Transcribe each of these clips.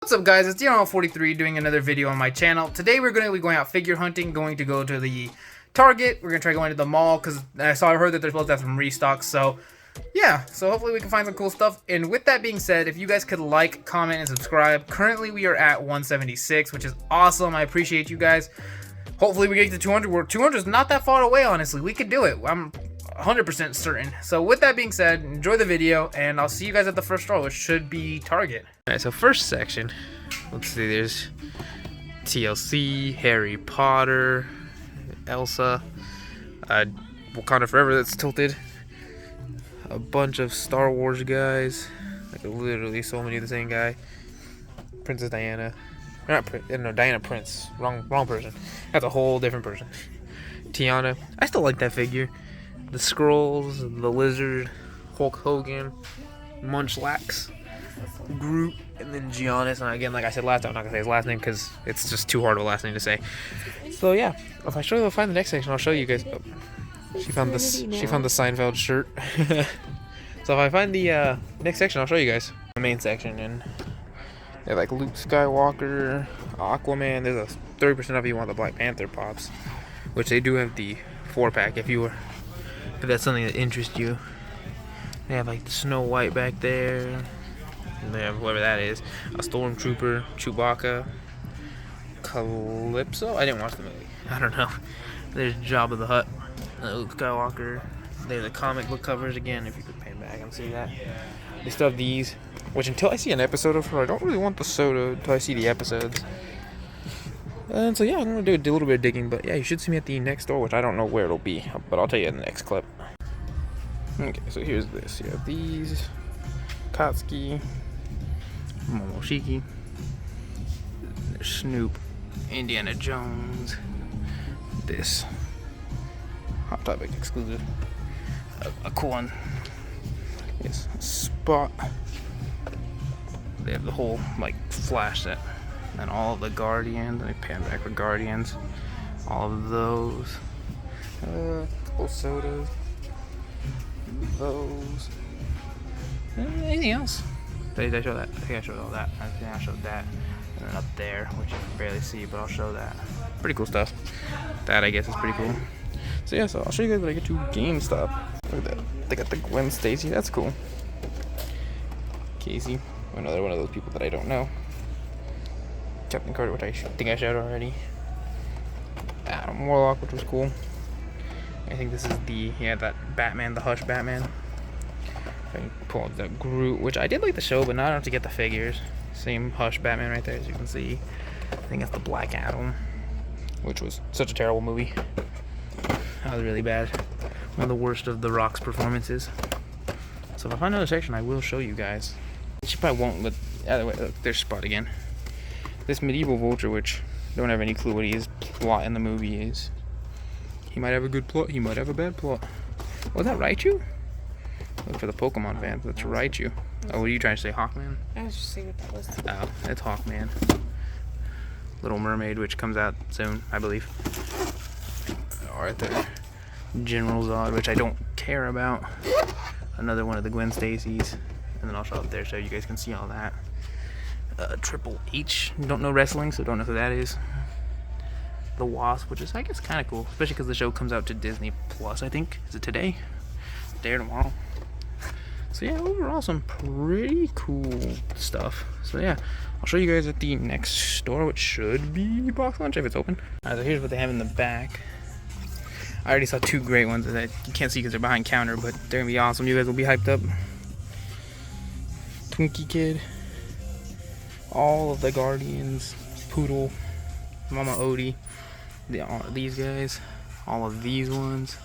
What's up guys, it's DRL43 doing another video on my channel. Today we're going to be going out figure hunting, going to go to the Target. We're going to try going to the mall because I heard that they're supposed to have some restocks. So yeah, so hopefully we can find some cool stuff. And with that being said, if you guys could like, comment, and subscribe. Currently we are at 176, which is awesome. I appreciate you guys. Hopefully we get to 200. 200 is not that far away, honestly. We could do it. I'm 100% certain. So with that being said, enjoy the video, and I'll see you guys at the first store, which should be Target. Alright, so first section, let's see, there's TLC, Harry Potter, Elsa, Wakanda Forever that's tilted, a bunch of Star Wars guys, like literally so many of the same guy, Princess Diana, no, Diana Prince, wrong person, that's a whole different person, Tiana, I still like that figure, the Skrulls, the Lizard, Hulk Hogan, Munchlax, Groot, and then Giannis. And again, like I said last time, I'm not gonna say his last name because it's just too hard of a last name to say. So yeah, if I find the next section, I'll show you guys. Oh, she found this. She found the Seinfeld shirt. So if I find the next section, I'll show you guys the main section. And they have like Luke Skywalker, Aquaman. There's a 30% off if you want the Black Panther pops, which they do have the 4-pack if that's something that interests you. They have like the Snow White back there. And they have whoever that is. A Stormtrooper, Chewbacca, Calypso. I didn't watch the movie. I don't know. There's Jabba the Hutt, Luke Skywalker. There's the comic book covers again. If you could pan back and see that. They still have these, which until I see an episode of her, I don't really want the soda until I see the episodes. And so yeah, I'm gonna do a little bit of digging. But yeah, you should see me at the next store, which I don't know where it'll be, but I'll tell you in the next clip. Okay, so here's this. You have these, Katsuki, Momoshiki, there's Snoop, Indiana Jones, this Hot Topic exclusive, a cool one is Spot. They have the whole like Flash set, and all of the Guardians. Let me pan back for Guardians. All of those, couple sodas. Those. Anything else? Did I show that? I think I showed all that. I think I showed that. And then up there, which you can barely see, but I'll show that. Pretty cool stuff. That, I guess, is pretty cool. So yeah, so I'll show you guys when I get to GameStop. Look at that. They got the Gwen Stacy. That's cool. Casey. Another one of those people that I don't know. Captain Carter, which I think I showed already. Adam Warlock, which was cool. I think this is that Batman, the Hush Batman. If I can pull up that Groot, which I did like the show, but now I don't have to get the figures. Same Hush Batman right there, as you can see. I think that's the Black Adam, which was such a terrible movie. That was really bad. One of the worst of The Rock's performances. So if I find another section, I will show you guys. She probably won't, but either way, look, there's Spot again. This Medieval Vulture, which I don't have any clue what his plot in the movie is. He might have a good plot, he might have a bad plot. Was that Raichu? Look for the Pokemon fans, that's Raichu. Oh, what are you trying to say, Hawkman? I was just seeing what that was. Oh, it's Hawkman. Little Mermaid, which comes out soon, I believe. Oh, right there. General Zod, which I don't care about. Another one of the Gwen Stacy's. And then I'll show up there so you guys can see all that. Triple H. Don't know wrestling, so don't know who that is. The Wasp, which is, I guess, kind of cool, especially because the show comes out to Disney Plus, I think. Is it today? Today or tomorrow? So yeah, overall some pretty cool stuff. So yeah, I'll show you guys at the next store, which should be Box Lunch if it's open. Alright, so here's what they have in the back. I already saw two great ones that you can't see because they're behind counter, but they're gonna be awesome. You guys will be hyped up. Twinkie Kid, all of the Guardians, Poodle, Mama Odie. These guys, all of these ones,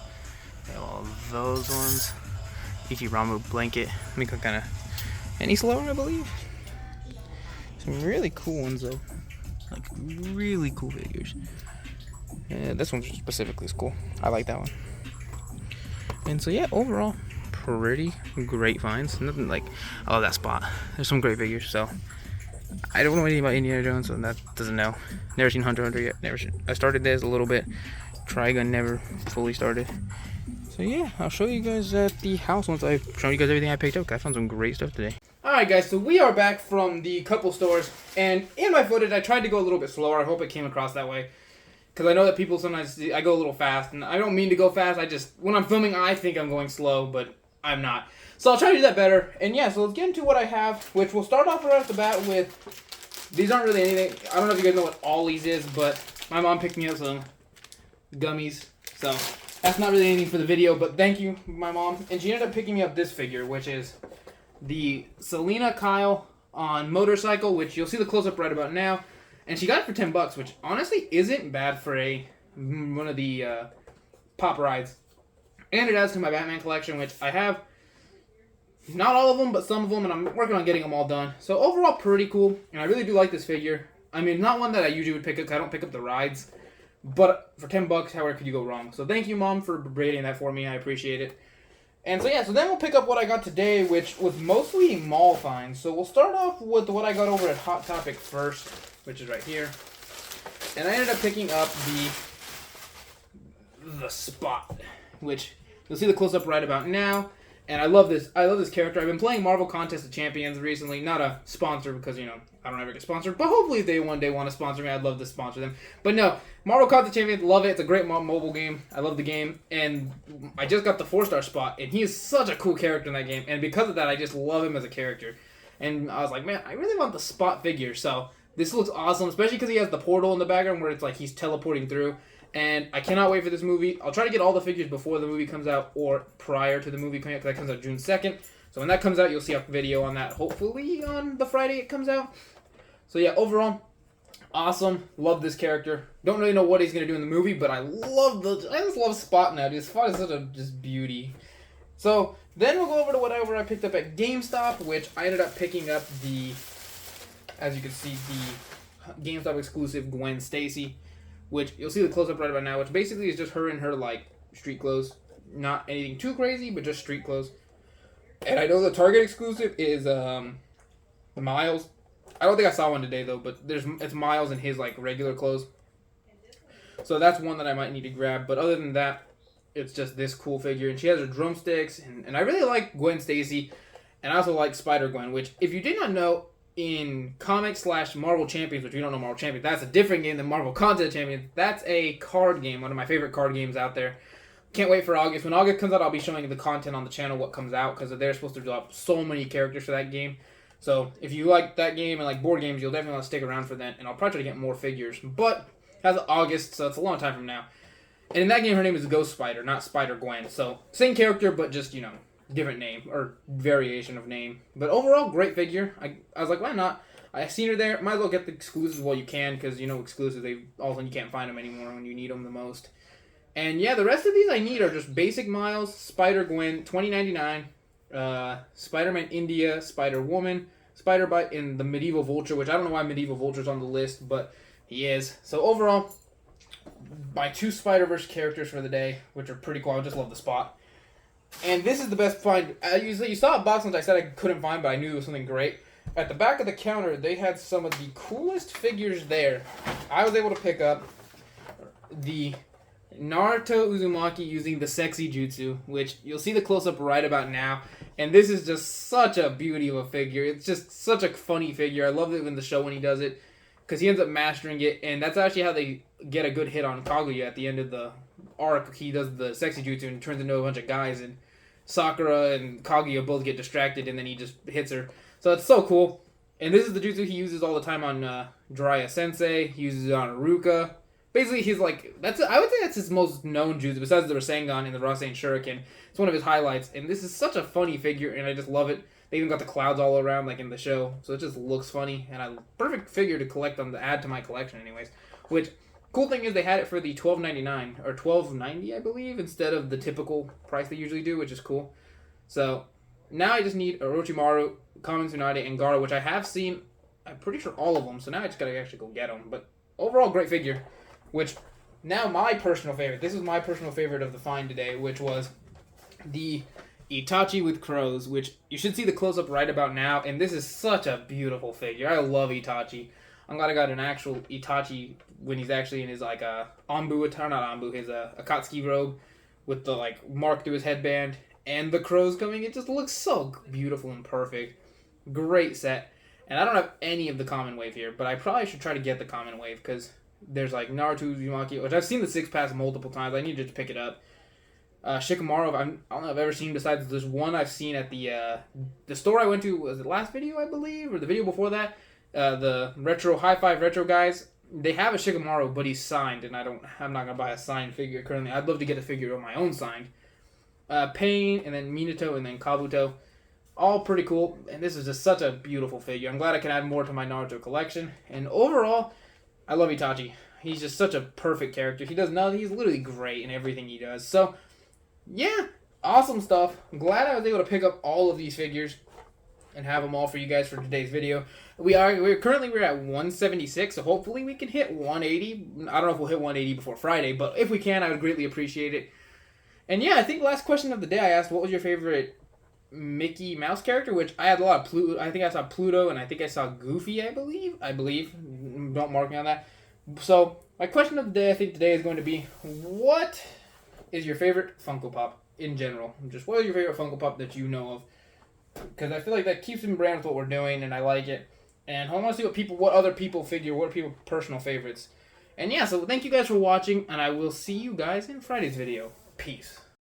all of those ones, Ichiramu blanket. Let me go kind of any slower, I believe. Some really cool ones though, like really cool figures. This one specifically is cool. I like that one. And so yeah, overall, pretty great finds. Nothing like, oh, that Spot. There's some great figures. So I don't know anything about Indiana Jones, so that doesn't know. Never seen Hunter x Hunter yet. I started this a little bit. Trigun never fully started. So yeah, I'll show you guys at the house once I've shown you guys everything I picked up. I found some great stuff today. Alright guys, so we are back from the couple stores, and in my footage I tried to go a little bit slower. I hope it came across that way. Because I know that people sometimes, I go a little fast, and I don't mean to go fast, when I'm filming I think I'm going slow, but I'm not. So I'll try to do that better, and yeah, so let's get into what I have, which we'll start off right off the bat with, these aren't really anything, I don't know if you guys know what Ollie's is, but my mom picked me up some gummies, so that's not really anything for the video, but thank you, my mom. And she ended up picking me up this figure, which is the Selena Kyle on motorcycle, which you'll see the close-up right about now. And she got it for $10, which honestly isn't bad for one of the pop rides. And it adds to my Batman collection, which I have not all of them, but some of them, and I'm working on getting them all done. So overall, pretty cool, and I really do like this figure. I mean, not one that I usually would pick up because I don't pick up the rides, but for $10, however could you go wrong? So thank you, Mom, for rating that for me. I appreciate it. And so yeah, so then we'll pick up what I got today, which was mostly mall finds. So we'll start off with what I got over at Hot Topic first, which is right here. And I ended up picking up the Spot, which you'll see the close-up right about now. And I love this. I love this character. I've been playing Marvel Contest of Champions recently. Not a sponsor because, you know, I don't ever get sponsored. But hopefully if they one day want to sponsor me, I'd love to sponsor them. But no, Marvel Contest of Champions, love it. It's a great mobile game. I love the game. And I just got the 4-star Spot. And he is such a cool character in that game. And because of that, I just love him as a character. And I was like, man, I really want the Spot figure. So this looks awesome, especially because he has the portal in the background where it's like he's teleporting through. And I cannot wait for this movie. I'll try to get all the figures before the movie comes out or prior to the movie coming out, because that comes out June 2nd. So when that comes out, you'll see a video on that, hopefully on the Friday it comes out. So yeah, overall, awesome. Love this character. Don't really know what he's going to do in the movie, but I just love Spot now, dude. Spot is such a just beauty. So then we'll go over to whatever I picked up at GameStop, which I ended up picking up as you can see, the GameStop exclusive Gwen Stacy, which you'll see the close-up right about now, which basically is just her in her, like, street clothes. Not anything too crazy, but just street clothes. And I know the Target exclusive is Miles. I don't think I saw one today, though, but it's Miles in his, like, regular clothes. So that's one that I might need to grab. But other than that, it's just this cool figure. And she has her drumsticks, and I really like Gwen Stacy. And I also like Spider-Gwen, which, if you did not know, in Comics/Marvel Champions, which we don't know Marvel Champions, that's a different game than Marvel Contest Champions. That's a card game, one of my favorite card games out there. Can't wait for August. When August comes out, I'll be showing the content on the channel, what comes out, because they're supposed to drop so many characters for that game. So if you like that game and like board games, you'll definitely want to stick around for that, and I'll probably try to get more figures. But that's August, so it's a long time from now. And in that game, her name is Ghost Spider, not Spider-Gwen. So same character, but just, you know, different name or variation of name. But overall, great figure. I was like, why not? I seen her there. Might as well get the exclusives while you can, because you know exclusives, all of a sudden you can't find them anymore when you need them the most. And yeah, the rest of these I need are just basic Miles, Spider-Gwen, $20.99, Spider-Man India, Spider-Woman, Spider-Bite, and the Medieval Vulture, which I don't know why Medieval Vulture's on the list, but he is. So overall, my 2 Spider-Verse characters for the day, which are pretty cool. I just love the Spot. And this is the best find. You saw a box lunch I said I couldn't find, but I knew it was something great. At the back of the counter, they had some of the coolest figures there. I was able to pick up the Naruto Uzumaki using the sexy jutsu, which you'll see the close-up right about now. And this is just such a beauty of a figure. It's just such a funny figure. I love it in the show when he does it, because he ends up mastering it. And that's actually how they get a good hit on Kaguya at the end of the arc. He does the sexy jutsu and turns into a bunch of guys, and Sakura and Kaguya both get distracted, and then he just hits her. So it's so cool. And this is the jutsu he uses all the time on Jiraiya Sensei. He uses it on Iruka. Basically, he's like, I would say that's his most known jutsu, besides the Rasengan and the Rasen Shuriken. It's one of his highlights. And this is such a funny figure, and I just love it. They even got the clouds all around, like in the show. So it just looks funny. And perfect figure to collect add to my collection anyways. Which, cool thing is they had it for the $12.99 or $12.90, I believe, instead of the typical price they usually do, which is cool. So now I just need Orochimaru, Kamen Tsunade, and Gaara, which I have seen. I'm pretty sure all of them. So now I just gotta actually go get them. But overall, great figure. Which now my personal favorite. This was my personal favorite of the find today, which was the Itachi with crows, which you should see the close up right about now. And this is such a beautiful figure. I love Itachi. I'm glad I got an actual Itachi when he's actually in his like his Akatsuki robe with the like mark through his headband and the crows coming. It just looks so beautiful and perfect. Great set. And I don't have any of the common wave here, but I probably should try to get the common wave because there's like Naruto Uzumaki, which I've seen the 6-pass multiple times. I need to just pick it up. Shikamaru, I don't know if I've ever seen besides this one I've seen at the store I went to. Was it last video, I believe, or the video before that? The retro High Five Retro guys. They have a Shikamaru, but he's signed, and I'm not gonna buy a signed figure currently. I'd love to get a figure of my own signed. Pain, and then Minato, and then Kabuto. All pretty cool, and this is just such a beautiful figure. I'm glad I can add more to my Naruto collection. And overall, I love Itachi. He's just such a perfect character. He does nothing. He's literally great in everything he does. So, yeah, awesome stuff. I'm glad I was able to pick up all of these figures and have them all for you guys for today's video. We're currently at 176, so hopefully we can hit 180. I don't know if we'll hit 180 before Friday, but if we can, I would greatly appreciate it. And yeah, I think last question of the day I asked, what was your favorite Mickey Mouse character? Which I had a lot of Pluto. I think I saw Pluto, and I think I saw Goofy. I believe. Don't mark me on that. So my question of the day, I think today is going to be, what is your favorite Funko Pop in general? Just what is your favorite Funko Pop that you know of? Because I feel like that keeps in brand with what we're doing, and I like it. And I want to see what other people figure, what are people's personal favorites. And yeah, so thank you guys for watching, and I will see you guys in Friday's video. Peace.